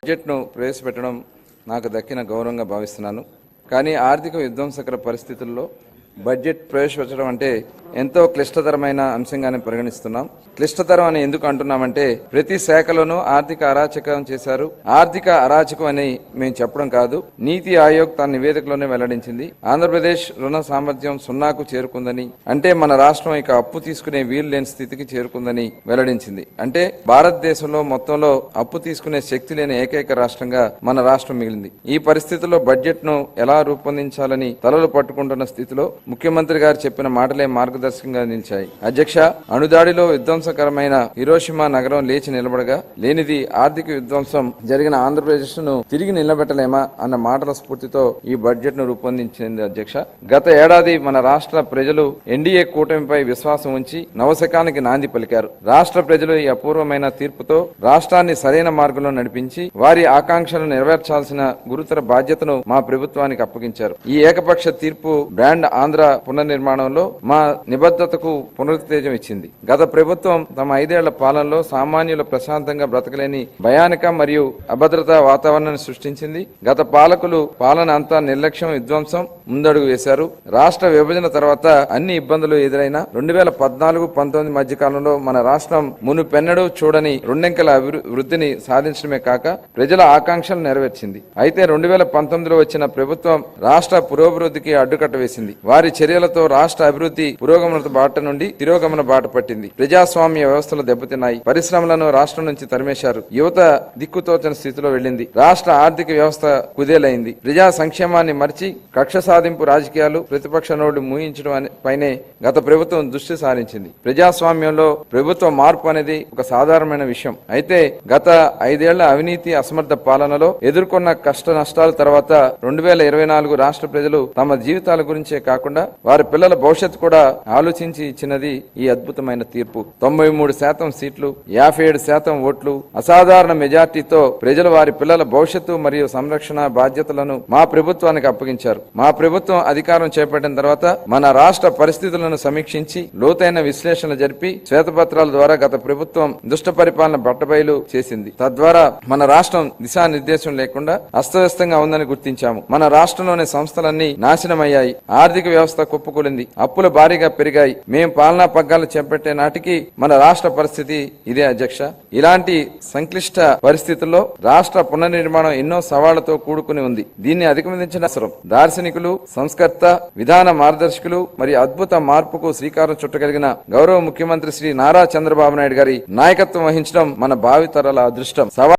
బడ్జెట్ను ప్రవేశపెట్టడం నాకు దక్కిన గౌరవంగా భావిస్తున్నాను. కానీ ఆర్థిక విధ్వంసకర పరిస్థితుల్లో బడ్జెట్ ప్రవేశపెట్టడం అంటే ఎంతో క్లిష్టతరమైన అంశంగానే పరిగణిస్తున్నాం. క్లిష్టతరం అని ఎందుకు అంటున్నామంటే ప్రతి శాఖలోనూ ఆర్థిక అరాచకం చేశారు. ఆర్థిక అరాచకం అని మేము చెప్పడం కాదు, నీతి ఆయోగ్ తన నివేదికలోనే వెల్లడించింది. ఆంధ్రప్రదేశ్ రుణ సామర్థ్యం 0కు చేరుకుందని, అంటే మన రాష్ట్రం ఇక అప్పు తీసుకునే వీలు లేని స్థితికి చేరుకుందని వెల్లడించింది. అంటే భారతదేశంలో మొత్తంలో అప్పు తీసుకునే శక్తి లేని ఏకైక రాష్ట్రంగా మన రాష్ట్రం మిగిలింది. ఈ పరిస్థితుల్లో బడ్జెట్ ను ఎలా రూపొందించాలని తలలు పట్టుకుంటున్న స్థితిలో ముఖ్యమంత్రి గారు చెప్పిన మాటలే మార్గదర్శకంగా నిలిచాయి. అధ్యక్ష, అణుదాడిలో విధ్వంసకరమైన హిరోషిమా నగరం లేచి నిలబడగా లేనిది ఆర్థిక విధ్వంసం జరిగిన ఆంధ్రప్రదేశ్ ను తిరిగి నిలబెట్టలేమా అన్న మాటల స్ఫూర్తితో ఈ బడ్జెట్ ను రూపొందించింది. అధ్యక్ష, గత ఏడాది మన రాష్ట్ర ప్రజలు ఎన్డీఏ కూటమిపై విశ్వాసం ఉంచి నవశకానికి నాంది పలికారు. రాష్ట్ర ప్రజలు ఈ అపూర్వమైన తీర్పుతో రాష్ట్రాన్ని సరైన మార్గంలో నడిపించి వారి ఆకాంక్షలను నెరవేర్చాల్సిన గురుతర బాధ్యతను మా ప్రభుత్వానికి అప్పగించారు. ఈ ఏకపక్ష తీర్పు బ్రాండ్ ఆంధ్ర పునర్నిర్మాణంలో మా నిబద్ధతకు పునరుత్తేజం ఇచ్చింది. గత ప్రభుత్వం తమ 5 ఏళ్ల పాలనలో సామాన్యులు ప్రశాంతంగా బ్రతకలేని భయానక మరియు అభద్రతా వాతావరణాన్ని సృష్టించింది. గత పాలకులు పాలన అంతా నిర్లక్ష్యం, విధ్వంసం ముందడుగు వేశారు. రాష్ట్ర విభజన తర్వాత అన్ని ఇబ్బందులు ఎదురైనా 2014-19 మధ్య కాలంలో మన రాష్ట్రం మునుపెన్నడూ చూడని రెండంకెల వృద్ధిని సాధించడమే కాక ప్రజల ఆకాంక్షలు నెరవేర్చింది. అయితే 2019లో వచ్చిన ప్రభుత్వం రాష్ట్ర పురోభివృద్ధికి అడ్డుకట్ట వేసింది. వారి చర్యలతో రాష్ట్ర అభివృద్ధి పురోగమన బాట నుండి తిరోగమన బాట పట్టింది. ప్రజాస్వామ్య వ్యవస్థలు దెబ్బతిన్నాయి. పరిశ్రమలను రాష్ట్రం నుంచి తరిమేశారు. యువత దిక్కుతోచని స్థితిలో వెళ్లింది. రాష్ట్ర ఆర్థిక వ్యవస్థ కుదేలైంది. ప్రజా సంక్షేమాన్ని మర్చి కక్ష సాధింపు రాజకీయాలు, ప్రతిపక్ష నోడు మూయించడం పైనే గత ప్రభుత్వం దృష్టి సారించింది. ప్రజాస్వామ్యంలో ప్రభుత్వ మార్పు అనేది ఒక సాధారణమైన విషయం. అయితే గత 5 ఏళ్ల అవినీతి, అసమర్థ పాలనలో ఎదుర్కొన్న కష్ట నష్టాల తర్వాత 2024 రాష్ట్ర ప్రజలు తమ జీవితాల గురించే కాకుండా వారి పిల్లల భవిష్యత్తు కూడా ఆలోచించి ఇచ్చినది ఈ అద్భుతమైన తీర్పు. 93% సీట్లు, 57% ఓట్లు, అసాధారణ మెజార్టీతో ప్రజలు వారి పిల్లల భవిష్యత్తు మరియు సంరక్షణ బాధ్యతలను మా ప్రభుత్వానికి అప్పగించారు. మా ప్రభుత్వం అధికారం చేపట్టిన తర్వాత మన రాష్ట్ర పరిస్థితులను సమీక్షించి లోతైన విశ్లేషణ జరిపి శ్వేతపత్రాల ద్వారా గత ప్రభుత్వం దుష్ట పరిపాలన బట్టబయలు చేసింది. తద్వారా మన రాష్ట్రం దిశానిర్దేశం లేకుండా అస్తవ్యస్తంగా ఉందని గుర్తించాము. మన రాష్ట్రంలోని సంస్థలన్నీ నాశనమయ్యాయి. ఆర్థిక వ్యవస్థ కుప్పకూలింది. అప్పులు భారీగా పెరిగాయి. మేం పాలనా పగ్గాలు చేపట్టే నాటికి మన రాష్ట్ర పరిస్థితి ఇదే. అధ్యక్ష, ఇలాంటి సంక్లిష్ట పరిస్థితుల్లో రాష్ట్ర పునర్నిర్మాణం ఎన్నో సవాళ్లతో కూడుకుని ఉంది. దీన్ని అధిగమించిన అవసరం. దార్శనికులు, సంస్కర్త, విధాన మార్గదర్శకులు మరియు అద్భుత మార్పుకు శ్రీకారం చుట్టగలిగిన గౌరవ ముఖ్యమంత్రి శ్రీ నారా చంద్రబాబు నాయుడు గారి నాయకత్వం వహించడం మన భావితరాల అదృష్టం.